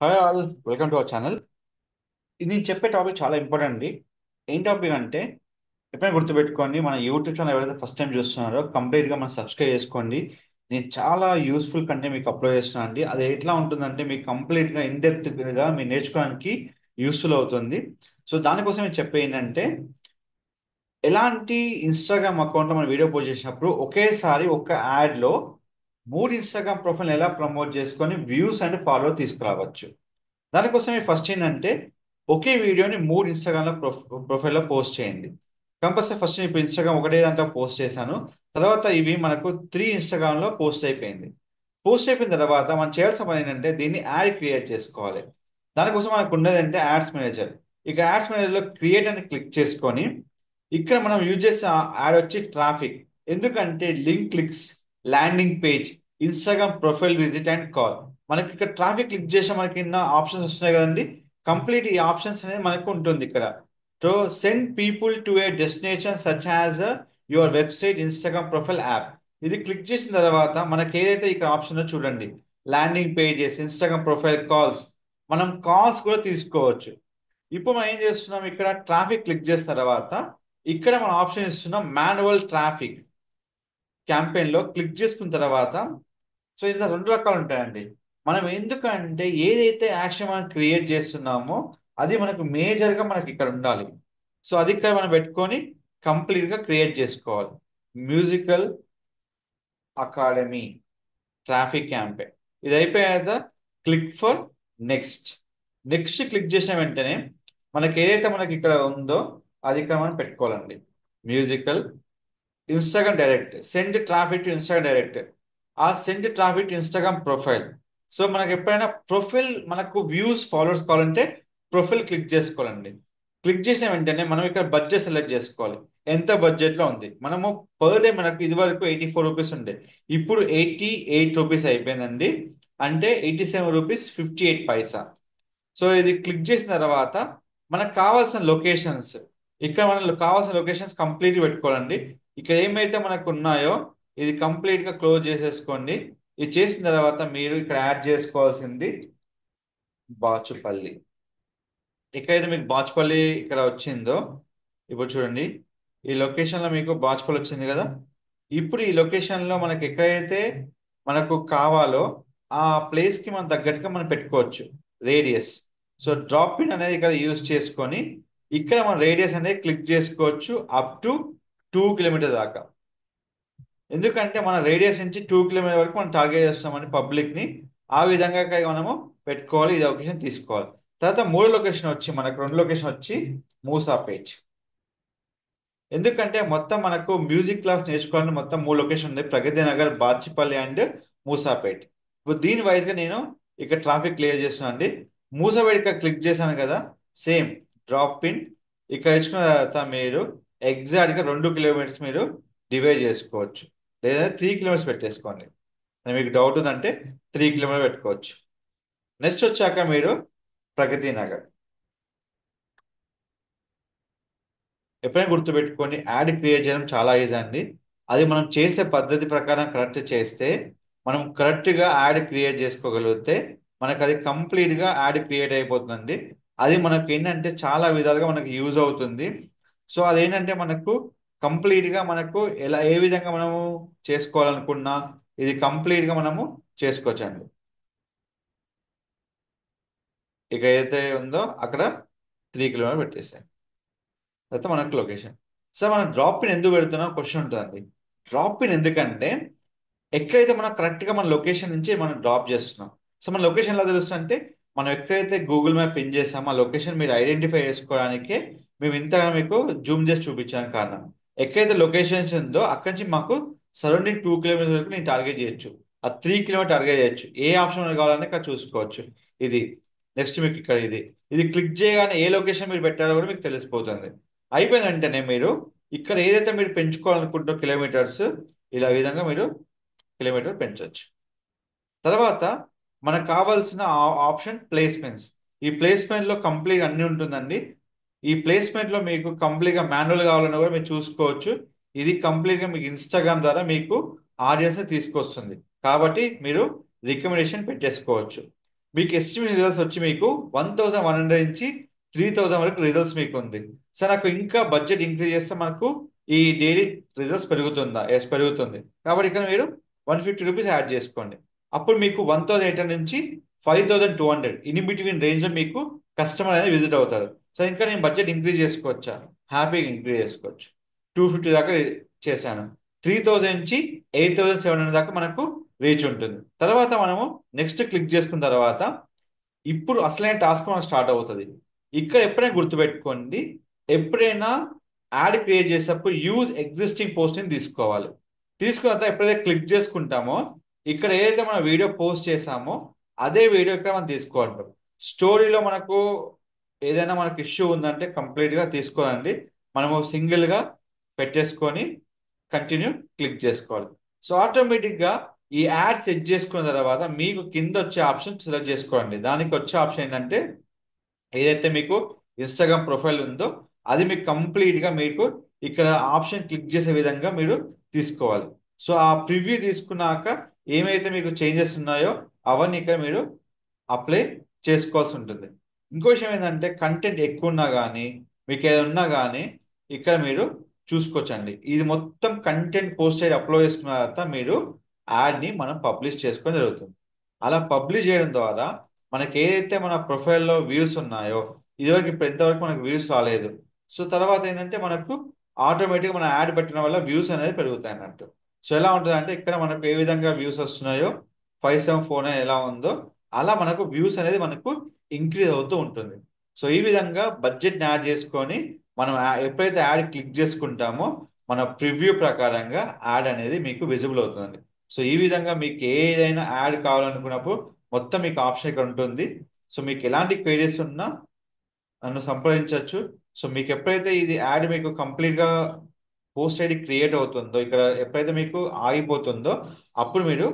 Hi all, welcome to our channel. ఇది నేను చెప్పే టాపిక్ చాలా ఇంపార్టెంట్ అండి. ఏం టాపిక్ అంటే, ఎప్పుడైనా గుర్తుపెట్టుకోండి, మన యూట్యూబ్ ఛానల్ ఎవరైతే ఫస్ట్ టైం చూస్తున్నారో కంప్లీట్గా మనం సబ్స్క్రైబ్ చేసుకోండి. నేను చాలా యూస్ఫుల్ కంటెంట్ మీకు అప్లోడ్ చేస్తున్నాను అండి. అది ఎట్లా ఉంటుందంటే మీకు కంప్లీట్గా ఇన్డెప్త్గా మీరు నేర్చుకోవడానికి యూస్ఫుల్ అవుతుంది. సో దానికోసం నేను చెప్పే ఏంటంటే, ఎలాంటి ఇన్స్టాగ్రామ్ అకౌంట్లో మనం వీడియో పోస్ట్ చేసినప్పుడు ఒకేసారి ఒక యాడ్లో మూడు ఇన్స్టాగ్రామ్ ప్రొఫైల్ ఎలా ప్రమోట్ చేసుకొని వ్యూస్ అండ్ ఫాలో తీసుకురావచ్చు. దానికోసమే ఫస్ట్ ఏంటంటే ఒకే వీడియోని మూడు ఇన్స్టాగ్రామ్లో ప్రొఫైల్లో పోస్ట్ చేయండి. కంపల్సరీ ఫస్ట్ నేను ఇప్పుడు ఇన్స్టాగ్రామ్ ఒకటే దాంట్లో పోస్ట్ చేశాను. తర్వాత ఇవి మనకు త్రీ ఇన్స్టాగ్రామ్లో పోస్ట్ అయిపోయింది. పోస్ట్ అయిపోయిన తర్వాత మనం చేయాల్సిన పని ఏంటంటే దీన్ని యాడ్ క్రియేట్ చేసుకోవాలి. దానికోసం మనకు ఉన్నది అంటే యాడ్స్ మేనేజర్. ఇక యాడ్స్ మేనేజర్లో క్రియేట్ అని క్లిక్ చేసుకొని ఇక్కడ మనం యూజ్ చేసే యాడ్ వచ్చి ట్రాఫిక్. ఎందుకంటే link clicks, landing page, Instagram profile visit and call. మనకి ఇక్కడ ట్రాఫిక్ క్లిక్ చేసే మనకి కింద ఆప్షన్స్ వస్తున్నాయి కదండి. కంప్లీట్ ఈ ఆప్షన్స్ అనేది మనకు ఉంటుంది ఇక్కడ. So send people to A destination such as your website Instagram profile app. ఇది క్లిక్ చేసిన తర్వాత మనకి ఏదైతే ఇక్కడ ఆప్షన్ ఉందో చూడండి, landing pages, Instagram profile, calls. మనం కాల్స్ కూడా తీసుకోవచ్చు. ఇప్పుడు మనం ఏం చేస్తున్నాం, ఇక్కడ ట్రాఫిక్ క్లిక్ చేసిన తర్వాత ఇక్కడ మనం ఆప్షన్ ఇస్తున్నాం మాన్యువల్ ట్రాఫిక్. క్యాంపెయిన్లో క్లిక్ చేసుకున్న తర్వాత సో ఇందులో రెండు రకాలు ఉంటాయండి. మనం ఎందుకంటే ఏదైతే యాక్షన్ మనం క్రియేట్ చేస్తున్నామో అది మనకు మేజర్గా మనకి ఇక్కడ ఉండాలి. సో అది ఇక్కడ మనం పెట్టుకొని కంప్లీట్గా క్రియేట్ చేసుకోవాలి. మ్యూజికల్ అకాడమీ ట్రాఫిక్ క్యాంపెయిన్ ఇది అయిపోయాక click for next. Next click చేసిన వెంటనే మనకి ఏదైతే మనకి ఇక్కడ ఉందో అది ఇక్కడ మనం పెట్టుకోవాలండి. Musical Instagram direct, send traffic to Instagram direct, ఆ send traffic to Instagram profile. So మనకి ఎప్పుడైనా ప్రొఫైల్ మనకు వ్యూస్ ఫాలోవర్స్ కావాలంటే ప్రొఫైల్ క్లిక్ చేసుకోవాలండి. క్లిక్ చేసిన వెంటనే మనం ఇక్కడ బడ్జెట్ సెలెక్ట్ చేసుకోవాలి. ఎంత బడ్జెట్లో ఉంది. మనము పర్ డే మనకు ఇది వరకు 84 రూపీస్ ఉండే, ఇప్పుడు 88 రూపీస్ అయిపోయిందండి. అంటే 87 రూపీస్ 58 పైసా. సో ఇది క్లిక్ చేసిన తర్వాత మనకు కావాల్సిన లొకేషన్స్, ఇక్కడ మనకు కావాల్సిన లొకేషన్స్ కంప్లీట్ పెట్టుకోవాలండి. ఇక్కడ ఏమైతే మనకు ఉన్నాయో ఇది కంప్లీట్ గా క్లోజ్ చేసేసుకోండి. ఇది చేసిన తర్వాత మీరు ఇక్కడ యాడ్ చేసుకోవాల్సింది బాచుపల్లి. ఎక్కడైతే మీకు బాచుపల్లి ఇక్కడ వచ్చిందో ఇప్పుడు చూడండి, ఈ లొకేషన్లో మీకు బాచుపల్లి వచ్చింది కదా. ఇప్పుడు ఈ లొకేషన్లో మనకి ఎక్కడైతే మనకు కావాలో ఆ ప్లేస్కి మనం తగ్గట్టుగా మనం పెట్టుకోవచ్చు రేడియస్. సో డ్రాప్ ఇన్ అనేది ఇక్కడ యూజ్ చేసుకొని ఇక్కడ మనం రేడియస్ అనేది క్లిక్ చేసుకోవచ్చు అప్ టు 2 కిలోమీటర్ దాకా. ఎందుకంటే మన రేడియస్ నుంచి 2 కిలోమీటర్ వరకు మనం టార్గెట్ చేస్తామని పబ్లిక్ని. ఆ విధంగా మనము పెట్టుకోవాలి. ఇది లొకేషన్ తీసుకోవాలి. తర్వాత మూడో లొకేషన్ వచ్చి మనకు రెండు లొకేషన్ వచ్చి మూసాపేట్. ఎందుకంటే మొత్తం మనకు మ్యూజిక్ క్లాస్ నేర్చుకోవాలని మొత్తం మూడు లొకేషన్ ఉంది, ప్రగతి నగర్, బాచిపల్లి అండ్ మూసాపేట్. ఇప్పుడు దీని వైజ్గా నేను ఇక్కడ ట్రాఫిక్ క్లియర్ చేస్తున్నాను అండి. మూసాపేట్ ఇక్కడ క్లిక్ చేశాను కదా, సేమ్ డ్రాప్ ఇన్ ఇక్కడ ఇచ్చిన తర్వాత మీరు ఎగ్జాక్ట్గా 2 కిలోమీటర్స్ మీరు డివైడ్ చేసుకోవచ్చు, లేదా 3 కిలోమీటర్స్ పెట్టేసుకోండి. మీకు డౌట్ ఉందంటే 3 కిలోమీటర్ పెట్టుకోవచ్చు. నెక్స్ట్ వచ్చాక మీరు ప్రగతి నగర్. ఎప్పుడైనా గుర్తుపెట్టుకోండి, యాడ్ క్రియేట్ చేయడం చాలా ఈజీ అండి. అది మనం చేసే పద్ధతి ప్రకారం కరెక్ట్ చేస్తే, మనం కరెక్ట్గా యాడ్ క్రియేట్ చేసుకోగలిగితే మనకు అది కంప్లీట్గా యాడ్ క్రియేట్ అయిపోతుందండి. అది మనకు ఏంటంటే చాలా విధాలుగా మనకు యూజ్ అవుతుంది. సో అదేంటంటే మనకు కంప్లీట్గా మనకు ఎలా ఏ విధంగా మనము చేసుకోవాలనుకున్నా ఇది కంప్లీట్గా మనము చేసుకోవచ్చండి. ఇక ఏదైతే ఉందో అక్కడ 3 కిలోమీటర్ పెట్టేసాను. తర్వాత మనకు లొకేషన్. సార్ మనం డ్రాప్ పిన్ ఎందుకు పెడుతున్నాం క్వశ్చన్ ఉంటుందండి. డ్రాప్ పిన్ ఎందుకంటే ఎక్కడైతే మనం కరెక్ట్గా మన లొకేషన్ నుంచి మనం డ్రాప్ చేస్తున్నాం. సో మన లొకేషన్ ఎలా తెలుస్తుంది అంటే మనం ఎక్కడైతే గూగుల్ మ్యాప్ పిన్ చేసామో ఆ లొకేషన్ మీరు ఐడెంటిఫై చేసుకోవడానికే మేము ఇంతగా మీకు జూమ్ చేసి చూపించడానికి కారణం. ఎక్కడైతే లొకేషన్స్ ఉందో అక్కడి నుంచి మాకు సరౌండింగ్ 2 కిలోమీటర్స్ వరకు నేను టార్గెట్ చేయొచ్చు, ఆ 3 కిలోమీటర్ టార్గెట్ చేయొచ్చు. ఏ ఆప్షన్ కావాలన్నా ఇక్కడ చూసుకోవచ్చు. ఇది నెక్స్ట్ మీకు ఇక్కడ ఇది ఇది క్లిక్ చేయగానే ఏ లొకేషన్ మీరు పెట్టారో కూడా మీకు తెలిసిపోతుంది. అయిపోయిన వెంటనే మీరు ఇక్కడ ఏదైతే మీరు పెంచుకోవాలనుకుంటున్న కిలోమీటర్స్ ఇలా ఈ విధంగా మీరు కిలోమీటర్ పెంచవచ్చు. తర్వాత మనకు కావాల్సిన ఆప్షన్ ప్లేస్మెంట్స్. ఈ ప్లేస్మెంట్లో కంప్లీట్ అన్ని ఉంటుందండి. ఈ ప్లేస్మెంట్లో మీకు కంప్లీట్గా మాన్యువల్ కావాలన్నా కూడా మీరు చూసుకోవచ్చు. ఇది కంప్లీట్గా మీకు ఇన్స్టాగ్రామ్ ద్వారా మీకు ఆడియన్స్ తీసుకొస్తుంది కాబట్టి మీరు రికమెండేషన్ పెట్టేసుకోవచ్చు. మీకు ఎస్టిమేషన్ రిజల్ట్స్ వచ్చి మీకు 1100 నుంచి 3000 వరకు రిజల్ట్స్ మీకు ఉంది. సార్ నాకు ఇంకా బడ్జెట్ ఇంక్రీజ్ చేస్తే మనకు ఈ డైలీ రిజల్ట్స్ పెరుగుతుందా? ఎస్ పెరుగుతుంది. కాబట్టి ఇక్కడ మీరు ₹150 యాడ్ చేసుకోండి. అప్పుడు మీకు 1800 నుంచి 5200 ఇన్ బిట్వీన్ రేంజ్ లో మీకు కస్టమర్ అనేది విజిట్ అవుతారు. సార్ ఇంకా నేను బడ్జెట్ ఇంక్రీజ్ చేసుకోవచ్చా? హ్యాపీగా ఇంక్రీజ్ చేసుకోవచ్చు. 250 దాకా చేశాను. 3000 నుంచి 8700 దాకా మనకు రీచ్ ఉంటుంది. తర్వాత మనము నెక్స్ట్ క్లిక్ చేసుకున్న తర్వాత ఇప్పుడు అసలైన టాస్క్ మనకు స్టార్ట్ అవుతుంది. ఇక్కడ ఎప్పుడైనా గుర్తుపెట్టుకోండి, ఎప్పుడైనా యాడ్ క్రియేట్ చేసేటప్పుడు యూజ్ ఎగ్జిస్టింగ్ పోస్ట్ ని తీసుకోవాలి. తీసుకున్న తర్వాత ఎప్పుడైతే క్లిక్ చేసుకుంటామో ఇక్కడ ఏదైతే మనం వీడియో పోస్ట్ చేసామో అదే వీడియో ఇక్కడ మనం తీసుకోవాలి. స్టోరీలో మనకు ఏదైనా మనకు ఇష్యూ ఉందంటే కంప్లీట్ గా తీసుకోవాలండి. మనము సింగిల్ గా పెట్టేసుకొని కంటిన్యూ క్లిక్ చేసుకోవాలి. సో ఆటోమేటిక్ గా ఈ యాడ్ సెట్ చేసుకున్న తర్వాత మీకు కింద వచ్చే ఆప్షన్ సెలెక్ట్ చేసుకోండి. దానికి వచ్చే ఆప్షన్ ఏంటంటే ఏదైతే మీకు ఇన్స్టాగ్రామ్ ప్రొఫైల్ ఉందో అది మీకు కంప్లీట్ గా మీకు ఇక్కడ ఆప్షన్ క్లిక్ చేసే విధంగా మీరు తీసుకోవాలి. సో ఆ ప్రివ్యూ తీసుకున్నాక ఏమైతే మీకు చేంజెస్ ఉన్నాయో అవన్నీ ఇక్కడ మీరు అప్లై చేసుకోవాల్సి ఉంటుంది. ఇంకో విషయం ఏంటంటే కంటెంట్ ఎక్కువ ఉన్నా కానీ మీకు ఏదైనా ఉన్నా కానీ ఇక్కడ మీరు చూసుకోవచ్చండి. ఇది మొత్తం కంటెంట్ పోస్ట్ అయ్యి అప్లోడ్ చేసుకున్న తర్వాత మీరు యాడ్ని మనం పబ్లిష్ చేసుకొని జరుగుతుంది. అలా పబ్లిష్ చేయడం ద్వారా మనకి ఏదైతే మన ప్రొఫైల్లో వ్యూస్ ఉన్నాయో ఇదివరకు ఇప్పుడు ఎంతవరకు మనకు వ్యూస్ రాలేదు. సో తర్వాత ఏంటంటే మనకు ఆటోమేటిక్గా మన యాడ్ పెట్టడం వల్ల వ్యూస్ అనేది పెరుగుతాయి అన్నట్టు. సో ఎలా ఉంటుంది అంటే ఇక్కడ మనకు ఏ విధంగా వ్యూస్ వస్తున్నాయో 5749 ఎలా ఉందో అలా మనకు వ్యూస్ అనేది మనకు ఇంక్రీజ్ అవుతూ ఉంటుంది. సో ఈ విధంగా బడ్జెట్ యాడ్ చేసుకొని మనం ఎప్పుడైతే యాడ్ క్లిక్ చేసుకుంటామో మన ప్రివ్యూ ప్రకారంగా యాడ్ అనేది మీకు విజిబుల్ అవుతుంది. సో ఈ విధంగా మీకు ఏదైనా యాడ్ కావాలనుకున్నప్పుడు మొత్తం మీకు ఆప్షన్ ఇక్కడ ఉంటుంది. సో మీకు ఎలాంటి క్వైరీస్ ఉన్నా నన్ను సంప్రదించవచ్చు. సో మీకు ఎప్పుడైతే ఇది యాడ్ మీకు కంప్లీట్గా పోస్ట్ ఐడి క్రియేట్ అవుతుందో ఇక్కడ ఎప్పుడైతే మీకు ఆగిపోతుందో అప్పుడు మీరు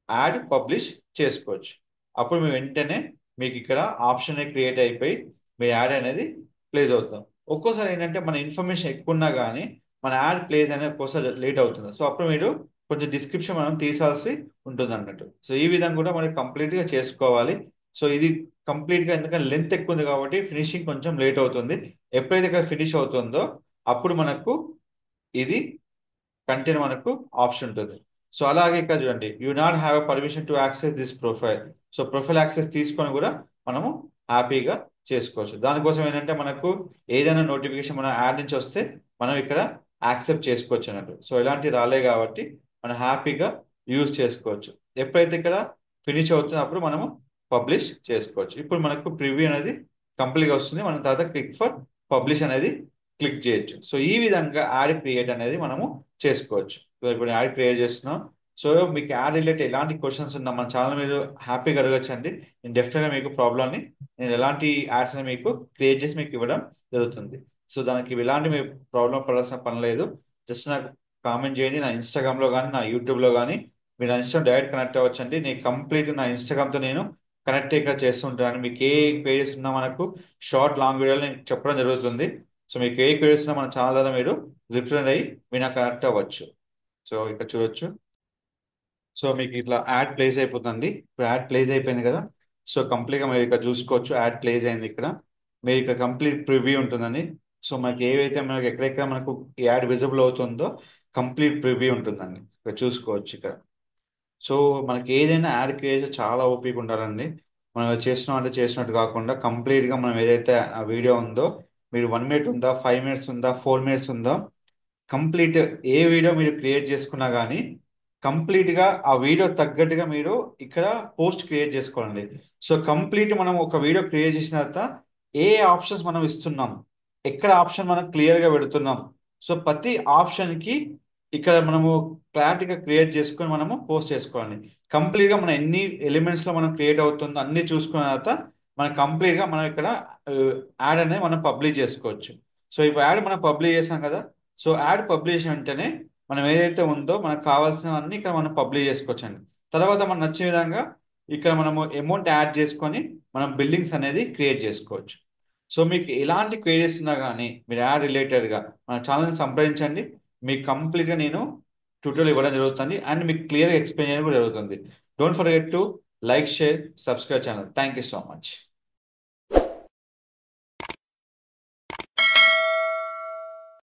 యాడ్ పబ్లిష్ చేసుకోవచ్చు. అప్పుడు మీ వెంటనే మీకు ఇక్కడ ఆప్షన్ క్రియేట్ అయిపోయి మీ యాడ్ అనేది ప్లేస్ అవుతుంది. ఒక్కోసారి ఏంటంటే మన ఇన్ఫర్మేషన్ ఎక్కువ ఉన్నా కానీ మన యాడ్ ప్లేస్ అనేది ఒక్కోసారి లేట్ అవుతుంది. సో అప్పుడు మీరు కొంచెం డిస్క్రిప్షన్ మనం తీసాల్సి ఉంటుంది అన్నట్టు. సో ఈ విధంగా కూడా మనకి కంప్లీట్గా చేసుకోవాలి. సో ఇది కంప్లీట్గా ఎందుకంటే లెంత్ ఎక్కువ ఉంది కాబట్టి ఫినిషింగ్ కొంచెం లేట్ అవుతుంది. ఎప్పుడైతే ఇక్కడ ఫినిష్ అవుతుందో అప్పుడు మనకు ఇది కంటెంట్ మనకు ఆప్షన్ ఉంటుంది. సో అలాగే ఇక్కడ చూడండి you not have a permission to access this profile. So profile access తీసుకొని కూడా మనము హ్యాపీగా చేసుకోవచ్చు. దానికోసం ఏంటంటే మనకు ఏదైనా నోటిఫికేషన్ మన యాడ్ నుంచి వస్తే మనం ఇక్కడ యాక్సెప్ట్ చేసుకోవచ్చు అన్నట్టు. సో ఇలాంటి రాలే కాబట్టి మనం హ్యాపీగా యూజ్ చేసుకోవచ్చు. ఎప్పుడైతే ఇక్కడ ఫినిష్ అవుతుందో అప్పుడు మనము పబ్లిష్ చేసుకోవచ్చు. ఇప్పుడు మనకు ప్రివ్యూ అనేది కంప్లీట్గా వస్తుంది. మనం తర్వాత క్లిక్ ఫర్ పబ్లిష్ అనేది క్లిక్ చేయొచ్చు. సో ఈ విధంగా యాడ్ క్రియేట్ అనేది మనము చేసుకోవచ్చు. సో ఇప్పుడు యాడ్ క్రియేట్ చేస్తున్నాం. సో మీకు యాడ్ రిలేటెడ్ ఎలాంటి క్వశ్చన్స్ ఉన్నా మన ఛానల్ మీరు హ్యాపీగా అడగచ్చండి. నేను డెఫినెట్గా మీకు ప్రాబ్లమ్ని నేను ఎలాంటి యాడ్స్ అని మీకు క్రియేట్ చేసి మీకు ఇవ్వడం జరుగుతుంది. సో దానికి ఎలాంటి మీ ప్రాబ్లం పడాల్సిన పని లేదు. జస్ట్ నాకు కామెంట్ చేయండి. నా ఇన్స్టాగ్రామ్లో కానీ నా యూట్యూబ్లో కానీ మీరు నా ఇన్స్టాగ్రామ్ డైరెక్ట్ కనెక్ట్ అవ్వచ్చండి. నేను కంప్లీట్ నా ఇన్స్టాగ్రామ్తో నేను కనెక్ట్ ఇక్కడ చేస్తుంటాను. మీకు ఏ క్వైరీస్ ఉన్నా మనకు షార్ట్ లాంగ్ వీడియోలు నేను చెప్పడం జరుగుతుంది. సో మీకు ఏ క్వైరీస్ ఉన్నా మన ఛానల్ ద్వారా మీరు రిప్రజెంట్ అయ్యి మీరు నాకు కనెక్ట్ అవ్వచ్చు. సో ఇక్కడ చూడొచ్చు. సో మీకు ఇట్లా యాడ్ ప్లేస్ అయిపోతుంది. ఇప్పుడు యాడ్ ప్లేస్ అయిపోయింది కదా. సో కంప్లీట్గా మీరు ఇక్కడ చూసుకోవచ్చు యాడ్ ప్లేస్ అయింది. ఇక్కడ మీరు ఇక్కడ కంప్లీట్ ప్రివ్యూ ఉంటుందండి. సో మనకి ఏవైతే మనకి ఎక్కడెక్కడ మనకు యాడ్ విజిబుల్ అవుతుందో కంప్లీట్ ప్రివ్యూ ఉంటుందండి. ఇక్కడ చూసుకోవచ్చు ఇక్కడ. సో మనకి ఏదైనా యాడ్ క్రియేట్ చాలా ఓపిక ఉండాలండి. మనం చేస్తున్నాం అంటే చేసినట్టు కాకుండా కంప్లీట్గా మనం ఏదైతే ఆ వీడియో ఉందో మీరు 1 మినిట్ ఉందా 5 మినిట్స్ ఉందా 4 మినిట్స్ ఉందా కంప్లీట్ ఏ వీడియో మీరు క్రియేట్ చేసుకున్నా కానీ కంప్లీట్గా ఆ వీడియో తగ్గట్టుగా మీరు ఇక్కడ పోస్ట్ క్రియేట్ చేసుకోండి. సో కంప్లీట్ మనం ఒక వీడియో క్రియేట్ చేసిన తర్వాత ఏ ఆప్షన్స్ మనం ఇస్తున్నాం, ఎక్కడ ఆప్షన్ మనం క్లియర్గా పెడుతున్నాం. సో ప్రతి ఆప్షన్కి ఇక్కడ మనము క్లారిటీగా క్రియేట్ చేసుకొని మనము పోస్ట్ చేసుకోవాలి. కంప్లీట్గా మన ఎన్ని ఎలిమెంట్స్లో మనం క్రియేట్ అవుతుందో అన్ని చూసుకున్న తర్వాత మనం కంప్లీట్గా మనం ఇక్కడ యాడ్ అనేది మనం పబ్లిష్ చేసుకోవచ్చు. సో ఇప్పుడు యాడ్ మనం పబ్లిష్ చేసాం కదా. సో యాడ్ పబ్లిష్ వెంటనే మనం ఏదైతే ఉందో మనకు కావాల్సినవన్నీ ఇక్కడ మనం పబ్లిష్ చేసుకోవచ్చు అండి. తర్వాత మనకు నచ్చిన విధంగా ఇక్కడ మనము అమౌంట్ యాడ్ చేసుకొని మనం బిల్డింగ్స్ అనేది క్రియేట్ చేసుకోవచ్చు. సో మీకు ఎలాంటి క్వైరీస్ ఉన్నా కానీ మీరు యాడ్ రిలేటెడ్గా మన ఛానల్ని సంప్రదించండి. మీకు కంప్లీట్గా నేను ట్యూటోరియల్ ఇవ్వడం జరుగుతుంది అండ్ మీకు క్లియర్గా ఎక్స్ప్లెయిన్ చేయడం కూడా జరుగుతుంది. Don't forget to Like, share, subscribe channel. Thank you so much.